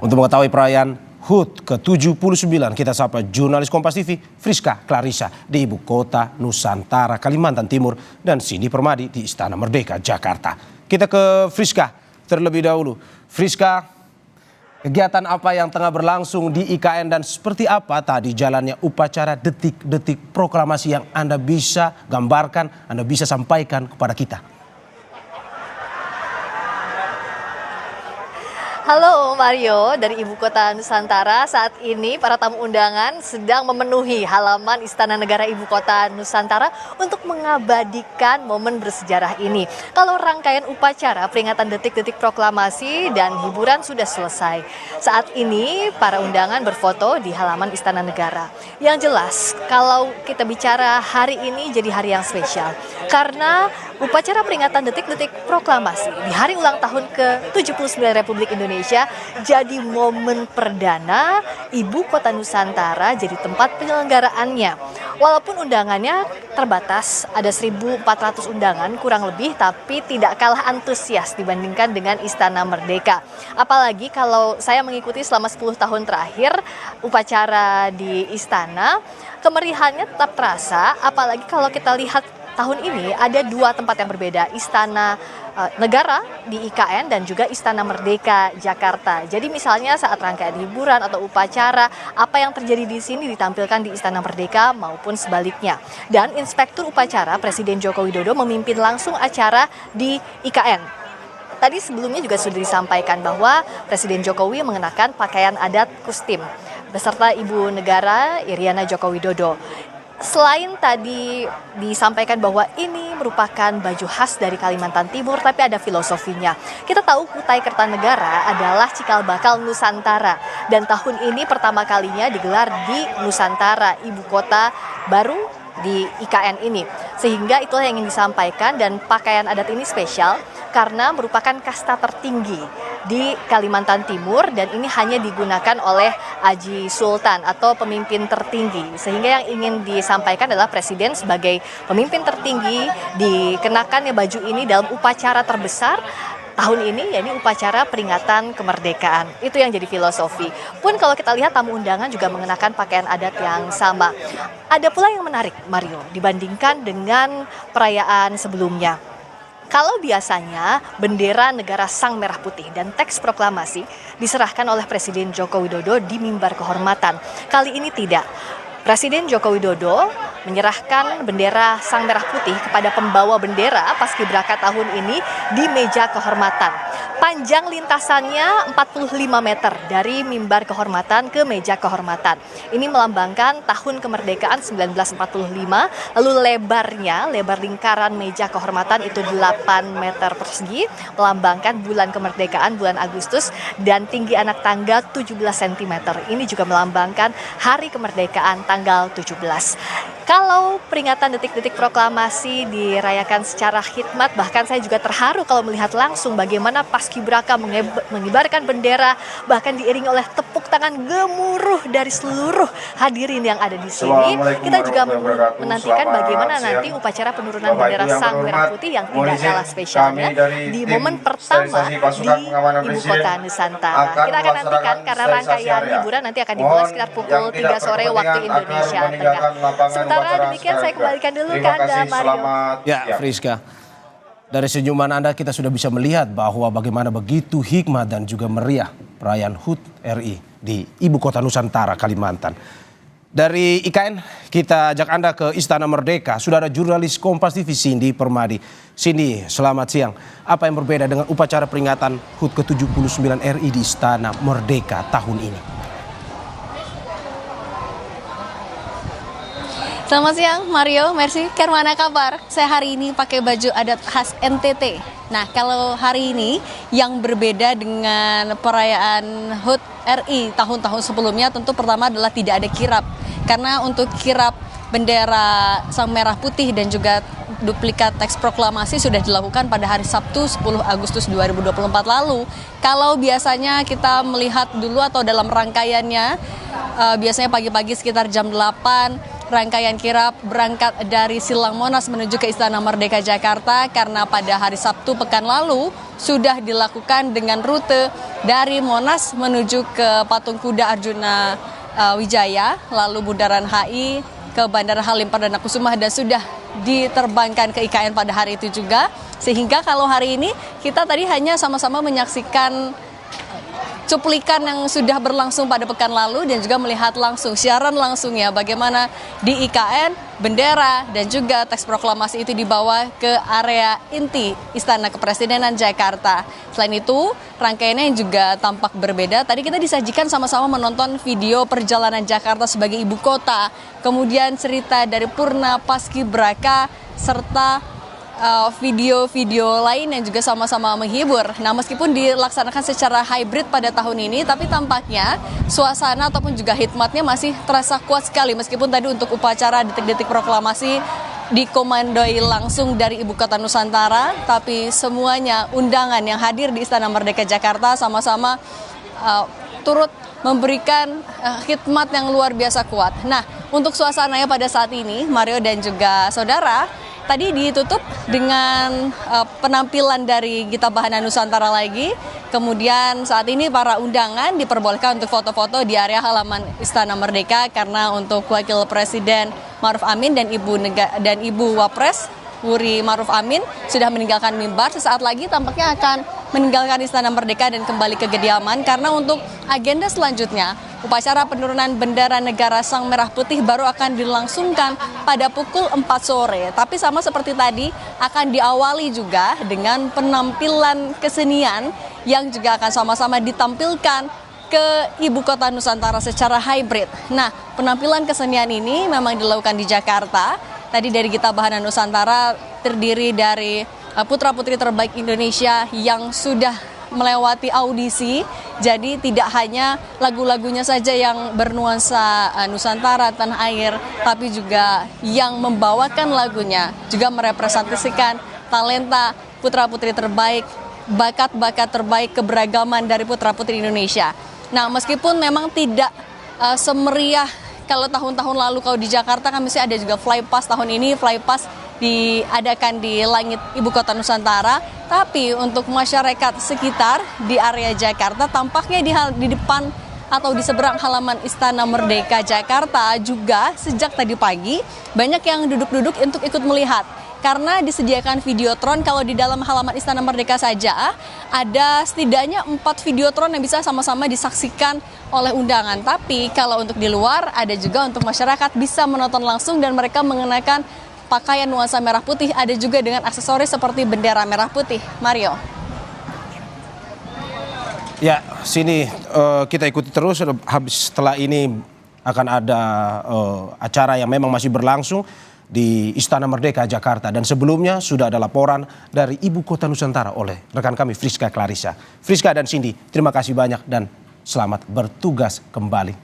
Untuk mengetahui perayaan HUT ke-79, kita sapa jurnalis Kompas TV Friska Clarissa di Ibu Kota Nusantara, Kalimantan Timur, dan Cindy Permadi di Istana Merdeka, Jakarta. Kita ke Friska terlebih dahulu. Friska, kegiatan apa yang tengah berlangsung di IKN dan seperti apa tadi jalannya upacara detik-detik proklamasi yang Anda bisa gambarkan, Anda bisa sampaikan kepada kita? Halo Mario, dari Ibu Kota Nusantara. Saat ini para tamu undangan sedang memenuhi halaman Istana Negara Ibu Kota Nusantara untuk mengabadikan momen bersejarah ini. Kalau rangkaian upacara peringatan detik-detik proklamasi dan hiburan sudah selesai. Saat ini para undangan berfoto di halaman Istana Negara. Yang jelas, kalau kita bicara hari ini jadi hari yang spesial. Karena upacara peringatan detik-detik proklamasi di hari ulang tahun ke-79 Republik Indonesia jadi momen perdana Ibu Kota Nusantara jadi tempat penyelenggaraannya. Walaupun undangannya terbatas, ada 1.400 undangan kurang lebih, tapi tidak kalah antusias dibandingkan dengan Istana Merdeka. Apalagi kalau saya mengikuti selama 10 tahun terakhir upacara di Istana, kemerihannya tetap terasa, apalagi kalau kita lihat tahun ini ada dua tempat yang berbeda, Istana Negara di IKN dan juga Istana Merdeka Jakarta. Jadi misalnya saat rangkaian hiburan atau upacara, apa yang terjadi di sini ditampilkan di Istana Merdeka maupun sebaliknya. Dan Inspektur Upacara Presiden Joko Widodo memimpin langsung acara di IKN. Tadi sebelumnya juga sudah disampaikan bahwa Presiden Jokowi mengenakan pakaian adat Kustim beserta Ibu Negara Iriana Joko Widodo. Selain tadi disampaikan bahwa ini merupakan baju khas dari Kalimantan Timur, tapi ada filosofinya. Kita tahu Kutai Kertanegara adalah cikal bakal Nusantara. Dan tahun ini pertama kalinya digelar di Nusantara, ibu kota baru di IKN ini. Sehingga itulah yang ingin disampaikan, dan pakaian adat ini spesial karena merupakan kasta tertinggi di Kalimantan Timur, dan ini hanya digunakan oleh Aji Sultan atau pemimpin tertinggi. Sehingga yang ingin disampaikan adalah Presiden sebagai pemimpin tertinggi dikenakannya baju ini dalam upacara terbesar tahun ini, yakni upacara peringatan kemerdekaan. Itu yang jadi filosofi. Pun kalau kita lihat tamu undangan juga mengenakan pakaian adat yang sama. Ada pula yang menarik, Mario, dibandingkan dengan perayaan sebelumnya. Kalau biasanya bendera negara Sang Merah Putih dan teks proklamasi diserahkan oleh Presiden Joko Widodo di mimbar kehormatan, kali ini tidak. Presiden Joko Widodo menyerahkan bendera Sang Merah Putih kepada pembawa bendera Paskibraka tahun ini di meja kehormatan. Panjang lintasannya 45 meter dari mimbar kehormatan ke meja kehormatan. Ini melambangkan tahun kemerdekaan 1945, lalu lebar lingkaran meja kehormatan itu 8 meter persegi, melambangkan bulan kemerdekaan bulan Agustus, dan tinggi anak tangga 17 cm. Ini juga melambangkan hari kemerdekaan tanggal 17. Kalau peringatan detik-detik proklamasi dirayakan secara khidmat, bahkan saya juga terharu kalau melihat langsung bagaimana Paskibraka mengibarkan bendera, bahkan diiringi oleh tepuk tangan gemuruh dari seluruh hadirin yang ada di sini. Kita juga menantikan bagaimana nanti upacara penurunan bendera Sang Merah Putih yang tidak kalah spesialnya di momen pertama di Ibu Kota Nusantara. Kita akan nantikan karena rangkaian hiburan nanti akan dimulai sekitar pukul 3 sore waktu Indonesia Tengah. Sementara demikian saya kembalikan dulu ke Anda, Mario. Ya, Friska. Dari senyuman Anda kita sudah bisa melihat bahwa bagaimana begitu hikmat dan juga meriah perayaan HUT RI di Ibu Kota Nusantara, Kalimantan. Dari IKN kita ajak Anda ke Istana Merdeka. Sudah ada jurnalis Kompas TV Cindy Permadi. Cindy, selamat siang. Apa yang berbeda dengan upacara peringatan HUT ke-79 RI di Istana Merdeka tahun ini? Selamat siang Mario, Mercy. Mana kabar? Saya hari ini pakai baju adat khas NTT. Nah, kalau hari ini yang berbeda dengan perayaan HUT RI tahun-tahun sebelumnya, tentu pertama adalah tidak ada kirap. Karena untuk kirap bendera Sang Merah Putih dan juga duplikat teks proklamasi sudah dilakukan pada hari Sabtu 10 Agustus 2024 lalu. Kalau biasanya kita melihat dulu atau dalam rangkaiannya, biasanya pagi-pagi sekitar jam 8, rangkaian kirap berangkat dari Silang Monas menuju ke Istana Merdeka Jakarta karena pada hari Sabtu pekan lalu sudah dilakukan dengan rute dari Monas menuju ke Patung Kuda Arjuna Wijaya, lalu Bundaran HI ke Bandara Halim Perdana Kusuma dan sudah diterbangkan ke IKN pada hari itu juga. Sehingga kalau hari ini kita tadi hanya sama-sama menyaksikan cuplikan yang sudah berlangsung pada pekan lalu dan juga melihat langsung siaran langsungnya bagaimana di IKN bendera dan juga teks proklamasi itu dibawa ke area inti Istana Kepresidenan Jakarta. Selain itu, rangkaiannya yang juga tampak berbeda. Tadi kita disajikan sama-sama menonton video perjalanan Jakarta sebagai ibu kota, kemudian cerita dari Purna Paskibraka serta video-video lain yang juga sama-sama menghibur. Nah, meskipun dilaksanakan secara hybrid pada tahun ini, tapi tampaknya suasana ataupun juga hikmatnya masih terasa kuat sekali. Meskipun tadi untuk upacara detik-detik proklamasi dikomandoi langsung dari Ibu Kota Nusantara, tapi semuanya undangan yang hadir di Istana Merdeka Jakarta sama-sama turut memberikan khidmat yang luar biasa kuat. Nah, untuk suasananya pada saat ini, Mario dan juga saudara, tadi ditutup dengan penampilan dari Gita Bahana Nusantara lagi. Kemudian saat ini para undangan diperbolehkan untuk foto-foto di area halaman Istana Merdeka karena untuk Wakil Presiden Ma'ruf Amin dan Ibu Wapres Wuri Ma'ruf Amin sudah meninggalkan mimbar. Sesaat lagi tampaknya akan meninggalkan Istana Merdeka dan kembali ke kediaman karena untuk agenda selanjutnya upacara penurunan bendera negara Sang Merah Putih baru akan dilangsungkan pada pukul 4 sore. Tapi sama seperti tadi akan diawali juga dengan penampilan kesenian yang juga akan sama-sama ditampilkan ke Ibu Kota Nusantara secara hybrid. Nah, penampilan kesenian ini memang dilakukan di Jakarta. Tadi dari Gita Bahana Nusantara terdiri dari putra-putri terbaik Indonesia yang sudah melewati audisi, jadi tidak hanya lagu-lagunya saja yang bernuansa Nusantara, tanah air, tapi juga yang membawakan lagunya, juga merepresentasikan talenta putra-putri terbaik, bakat-bakat terbaik keberagaman dari putra-putri Indonesia. Nah, meskipun memang tidak semeriah kalau tahun-tahun lalu kalau di Jakarta kan mesti ada juga flypass, tahun ini flypass diadakan di langit Ibu Kota Nusantara, tapi untuk masyarakat sekitar di area Jakarta tampaknya di depan atau di seberang halaman Istana Merdeka Jakarta juga sejak tadi pagi banyak yang duduk-duduk untuk ikut melihat. Karena disediakan videotron, kalau di dalam halaman Istana Merdeka saja ada setidaknya 4 videotron yang bisa sama-sama disaksikan oleh undangan. Tapi kalau untuk di luar ada juga untuk masyarakat bisa menonton langsung dan mereka mengenakan pakaian nuansa merah putih, ada juga dengan aksesoris seperti bendera merah putih. Mario. Ya, sini kita ikuti terus. Habis setelah ini akan ada acara yang memang masih berlangsung di Istana Merdeka Jakarta. Dan sebelumnya sudah ada laporan dari Ibu Kota Nusantara oleh rekan kami Friska Clarissa. Friska dan Cindy, terima kasih banyak dan selamat bertugas kembali.